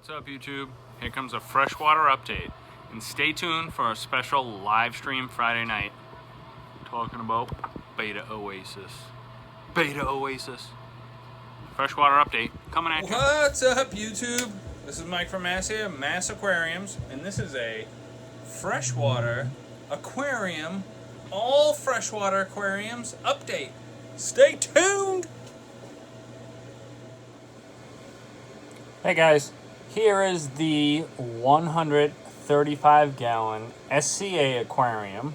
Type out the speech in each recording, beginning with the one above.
What's up, YouTube? Here comes a freshwater update. And stay tuned for a special live stream Friday night talking about Beta Oasis. Beta Oasis. Freshwater update coming at you. What's up, YouTube? This is Mike from Mass here, Mass Aquariums, and this is a freshwater aquarium, all freshwater aquariums update. Stay tuned! Hey guys, here is the 135 gallon SCA aquarium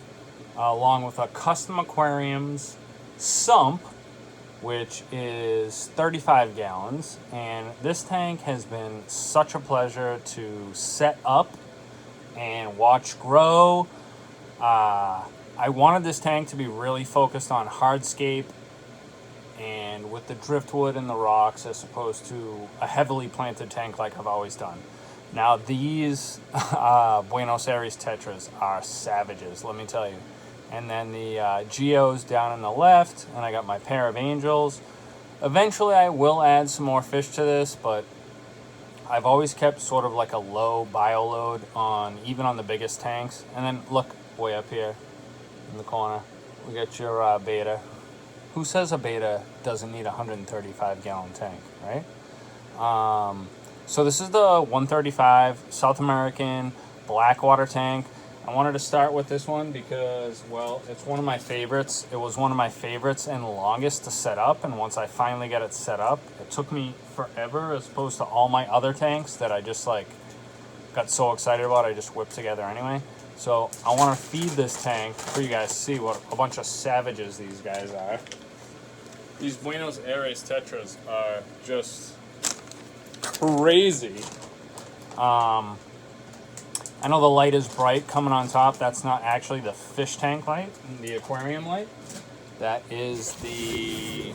along with a custom aquariums sump, which is 35 gallons, and this tank has been such a pleasure to set up and watch grow. I wanted this tank to be really focused on hardscape and with the driftwood and the rocks as opposed to a heavily planted tank like I've always done. Now these Buenos Aires Tetras are savages, let me tell you. And then the Geos down on the left, and I got my pair of Angels. Eventually I will add some more fish to this, but I've always kept sort of like a low bio load on even on the biggest tanks. And then look way up here in the corner, we got your Beta. Who says a Beta doesn't need a 135 gallon tank, right? So this is the 135 South American Blackwater tank. I wanted to start with this one because, well, it's one of my favorites. It was one of my favorites and longest to set up, and once I finally got it set up, it took me forever as opposed to all my other tanks that I just like got so excited about I just whipped together anyway. So I want to feed this tank for you guys to see what a bunch of savages these guys are. These Buenos Aires Tetras are just crazy. I know the light is bright coming on top. That's not actually the fish tank light, the aquarium light. That is the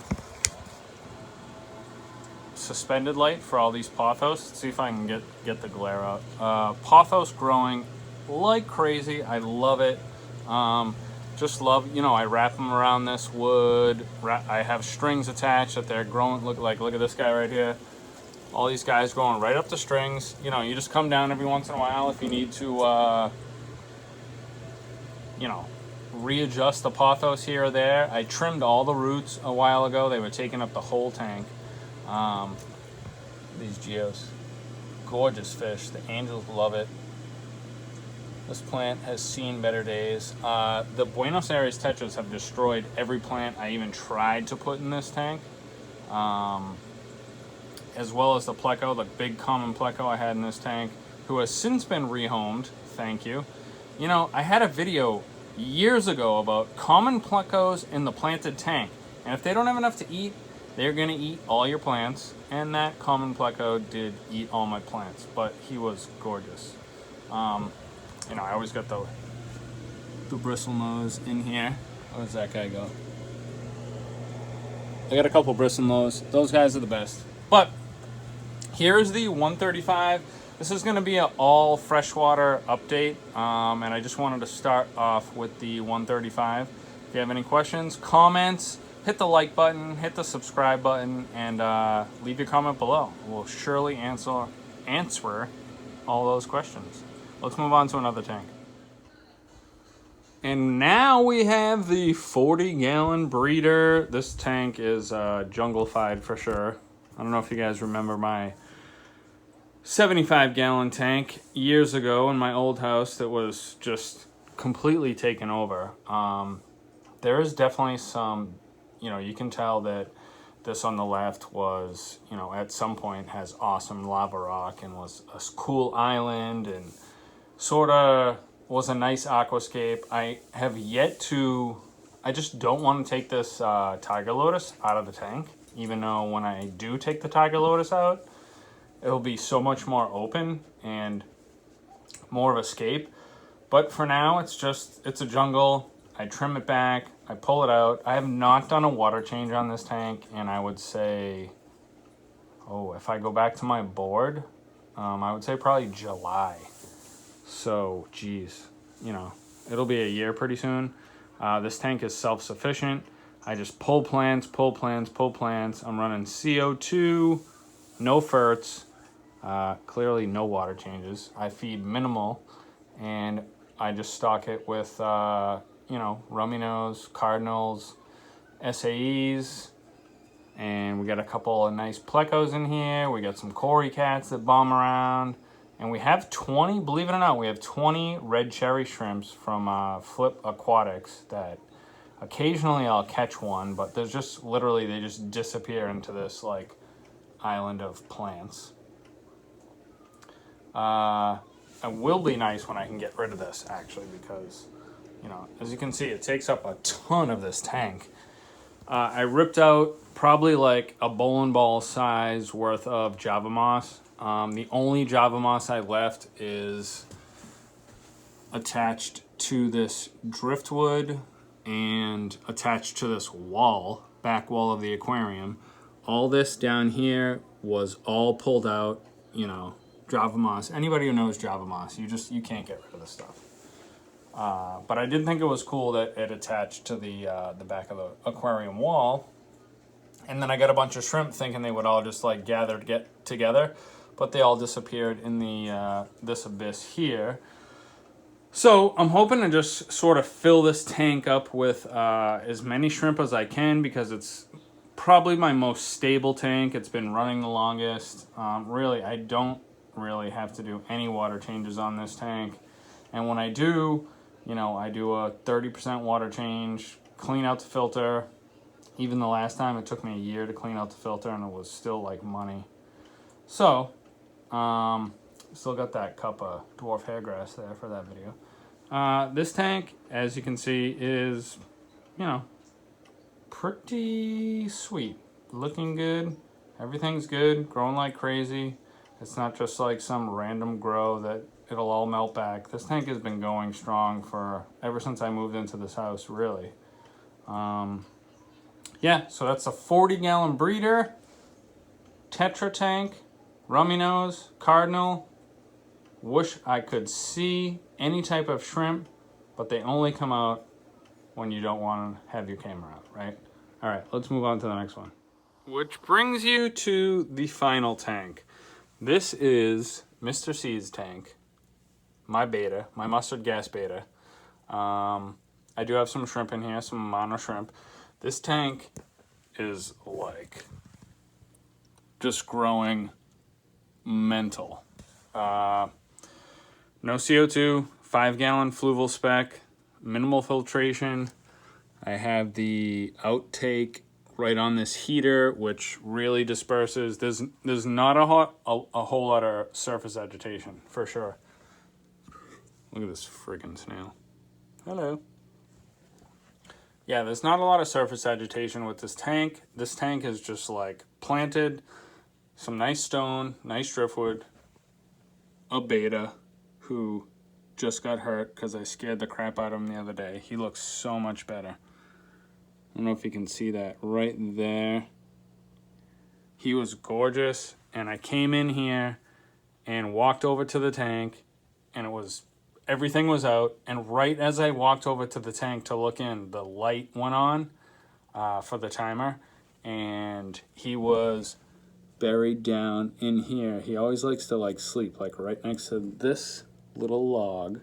suspended light for all these pothos. Let's see if I can get the glare out. Pothos growing like crazy. I love it. Just love, you know, I wrap them around this wood. I have strings attached that they're growing. Look at this guy right here. All these guys growing right up the strings. You know, you just come down every once in a while if you need to, you know, readjust the pothos here or there. I trimmed all the roots a while ago. They were taking up the whole tank. These Geos, gorgeous fish. The Angels love it. This plant has seen better days. The Buenos Aires Tetras have destroyed every plant I even tried to put in this tank. As well as the pleco, the big common pleco I had in this tank, who has since been rehomed, thank you. You know, I had a video years ago about common plecos in the planted tank. And if they don't have enough to eat, they're gonna eat all your plants. And that common pleco did eat all my plants, but he was gorgeous. You know, I always got the bristlenose in here. Where does that guy go? I got a couple bristlenose. Those guys are the best. But here's the 135. This is going to be an all freshwater update, and I just wanted to start off with the 135. If you have any questions, comments, hit the like button, hit the subscribe button, and leave your comment below. We'll surely answer all those questions. Let's move on to another tank. And now we have the 40-gallon breeder. This tank is jungle-fied for sure. I don't know if you guys remember my 75-gallon tank years ago in my old house that was just completely taken over. There is definitely some, you know, you can tell that this on the left was, you know, at some point has awesome lava rock and was a cool island and sort of was a nice aquascape. I have yet to, I just don't want to take this Tiger Lotus out of the tank, even though when I do take the Tiger Lotus out, it'll be so much more open and more of a scape. But for now, it's a jungle. I trim it back, I pull it out. I have not done a water change on this tank, and I would say, oh, if I go back to my board, I would say probably July. So, geez, you know, it'll be a year pretty soon. This tank is self-sufficient. I just pull plants. I'm running CO2, no ferts. Clearly no water changes. I feed minimal, and I just stock it with, you know, rummy nose, cardinals, SAEs, and we got a couple of nice plecos in here. We got some Cory cats that bomb around. And we have 20, believe it or not, we have 20 red cherry shrimps from Flip Aquatics that occasionally I'll catch one, but there's just literally, they just disappear into this like island of plants. It will be nice when I can get rid of this actually, because, you know, as you can see, it takes up a ton of this tank. I ripped out probably like a bowling ball size worth of Java moss. The only Java moss I left is attached to this driftwood and attached to this wall, back wall of the aquarium. All this down here was all pulled out, you know, Java moss. Anybody who knows Java moss, you can't get rid of this stuff. But I did think it was cool that it attached to the back of the aquarium wall. And then I got a bunch of shrimp thinking they would all just like get together, but they all disappeared in the this abyss here. So I'm hoping to just sort of fill this tank up with as many shrimp as I can, because it's probably my most stable tank. It's been running the longest. Really, I don't really have to do any water changes on this tank. And when I do, you know, I do a 30% water change, clean out the filter. Even the last time, it took me a year to clean out the filter, and it was still like money. So, still got that cup of dwarf hairgrass there for that video. This tank, as you can see, is, you know, pretty sweet. Looking good. Everything's good. Growing like crazy. It's not just like some random grow that it'll all melt back. This tank has been going strong for ever since I moved into this house, really. Yeah, so that's a 40-gallon breeder, Tetra tank, rummy nose, cardinal. Wish I could see any type of shrimp, but they only come out when you don't want to have your camera out, right? All right, let's move on to the next one. Which brings you to the final tank. This is Mr. C's tank, my beta, my mustard gas beta. I do have some shrimp in here, some mono shrimp. This tank is like just growing mental. No CO2, 5-gallon fluval spec, minimal filtration. I have the outtake right on this heater, which really disperses. There's not a whole lot of surface agitation, for sure. Look at this friggin' snail. Hello. Yeah, there's not a lot of surface agitation with this tank. This tank is just like planted, some nice stone, nice driftwood, a beta who just got hurt because I scared the crap out of him the other day. He looks so much better. I don't know if you can see that right there. He was gorgeous, and I came in here and walked over to the tank, and everything was out, and right as I walked over to the tank to look in, the light went on for the timer, and he was buried down in here. He always likes to like sleep like right next to this little log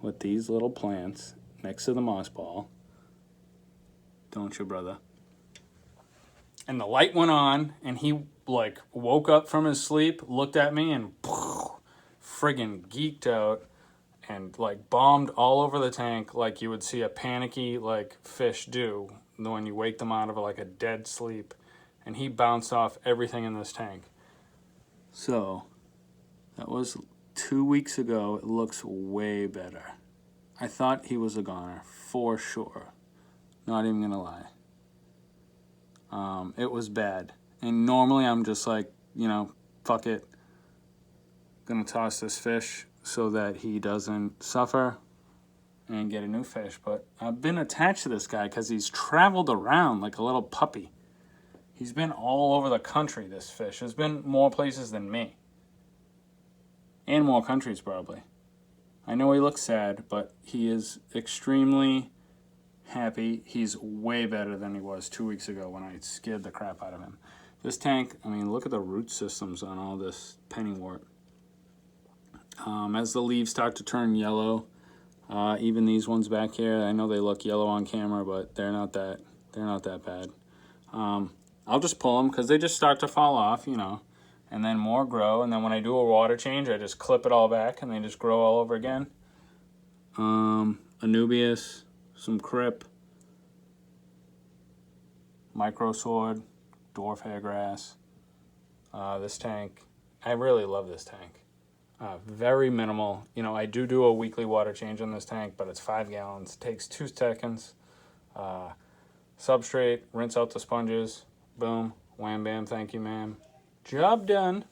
with these little plants next to the moss ball. Don't you, brother? And the light went on, and he like woke up from his sleep, looked at me, and friggin' geeked out and like bombed all over the tank like you would see a panicky like fish do when you wake them out of like a dead sleep. And he bounced off everything in this tank. So that was 2 weeks ago. It looks way better. I thought he was a goner for sure. Not even gonna lie. It was bad. And normally I'm just like, you know, fuck it. Gonna toss this fish so that he doesn't suffer and get a new fish. But I've been attached to this guy because he's traveled around like a little puppy. He's been all over the country, this fish. There's been more places than me. And more countries, probably. I know he looks sad, but he is extremely happy. He's way better than he was 2 weeks ago when I scared the crap out of him. This tank, I mean, look at the root systems on all this pennywort. As the leaves start to turn yellow, even these ones back here, I know they look yellow on camera, but they're not that bad. I'll just pull them because they just start to fall off, you know, and then more grow. And then when I do a water change, I just clip it all back and they just grow all over again. Anubias, some Crip, Micro Sword, Dwarf Hairgrass. This tank, I really love this tank. Very minimal. You know, I do a weekly water change on this tank, but it's 5 gallons. It takes 2 seconds. Substrate, rinse out the sponges. Boom, wham bam, thank you ma'am. Job done.